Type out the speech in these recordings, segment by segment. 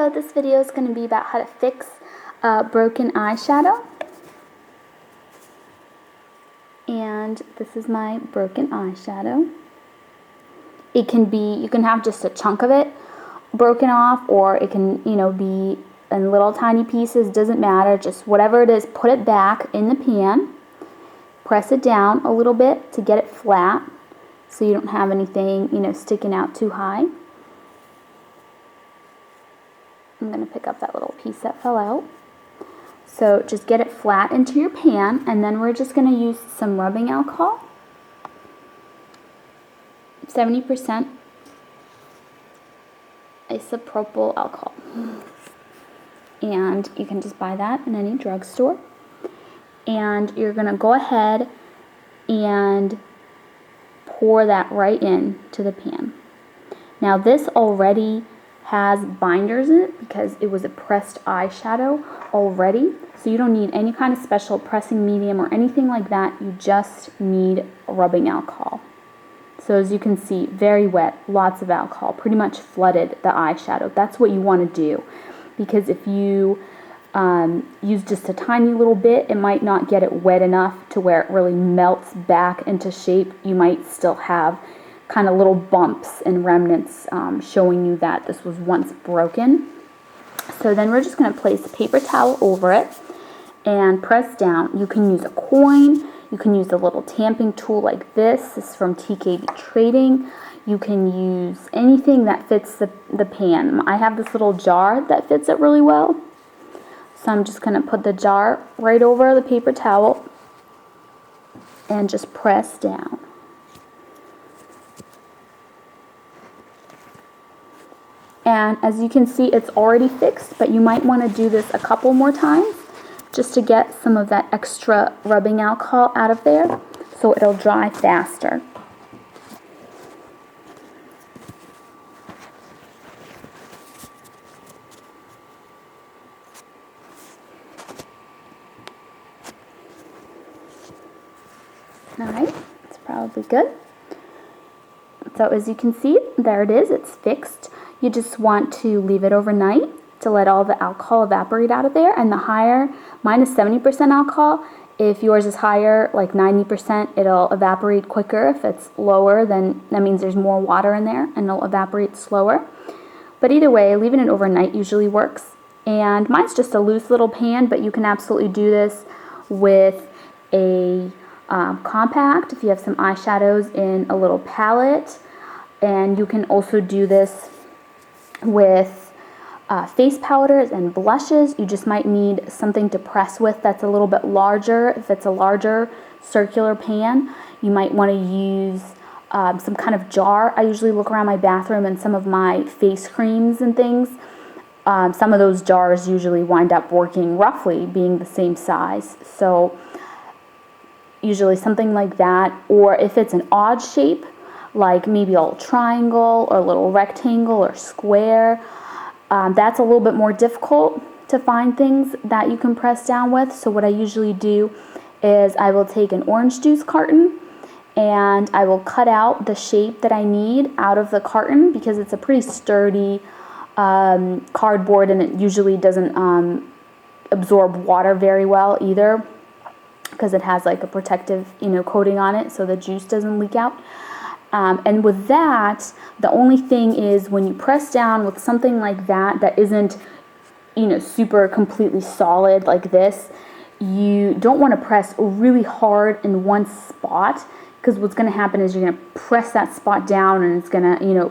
So this video is going to be about how to fix broken eyeshadow. And this is my broken eyeshadow. It can be, you can have just a chunk of it broken off, or it can, be in little tiny pieces. Doesn't matter, just whatever it is, put it back in the pan. Press it down a little bit to get it flat so you don't have anything, sticking out too high. I'm going to pick up that little piece that fell out. So just get it flat into your pan, and then we're just going to use some rubbing alcohol. 70% isopropyl alcohol. And you can just buy that in any drugstore. And you're going to go ahead and pour that right in to the pan. Now this already has binders in it because it was a pressed eyeshadow already, so you don't need any kind of special pressing medium or anything like that. You just need rubbing alcohol. So as you can see, very wet, lots of alcohol, pretty much flooded the eyeshadow. That's what you want to do, because if you use just a tiny little bit, it might not get it wet enough to where it really melts back into shape. You might still have kind of little bumps and remnants showing you that this was once broken. So then we're just going to place a paper towel over it and press down. You can use a coin, you can use a little tamping tool like this. This is from TKB Trading. You can use anything that fits the pan. I have this little jar that fits it really well. So I'm just going to put the jar right over the paper towel and just press down. And as you can see, it's already fixed, but you might want to do this a couple more times just to get some of that extra rubbing alcohol out of there so it'll dry faster. Alright, it's probably good. So as you can see, there it is, it's fixed. You just want to leave it overnight to let all the alcohol evaporate out of there. And the higher, mine is 70% alcohol. If yours is higher, like 90%, it'll evaporate quicker. If it's lower, then that means there's more water in there and it'll evaporate slower. But either way, leaving it overnight usually works. And mine's just a loose little pan, but you can absolutely do this with a compact if you have some eyeshadows in a little palette. And you can also do this with face powders and blushes. You just might need something to press with that's a little bit larger. If it's a larger circular pan, you might want to use some kind of jar. I usually look around my bathroom and some of my face creams and things. Some of those jars usually wind up working roughly being the same size. So usually something like that, or if it's an odd shape, like maybe a little triangle or a little rectangle or square, that's a little bit more difficult to find things that you can press down with. So what I usually do is I will take an orange juice carton and I will cut out the shape that I need out of the carton, because it's a pretty sturdy cardboard, and it usually doesn't absorb water very well either, because it has like a protective coating on it so the juice doesn't leak out. And with that, the only thing is when you press down with something like that that isn't super completely solid like this, you don't want to press really hard in one spot, because what's going to happen is you're going to press that spot down and it's going to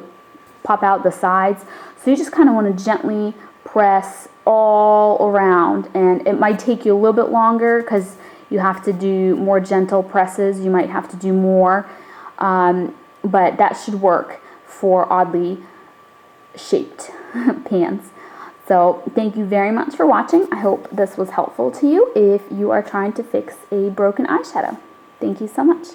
pop out the sides. So you just kind of want to gently press all around, and it might take you a little bit longer because you have to do more gentle presses. You might have to do more, but that should work for oddly shaped pans. So thank you very much for watching. I hope this was helpful to you if you are trying to fix a broken eyeshadow. Thank you so much.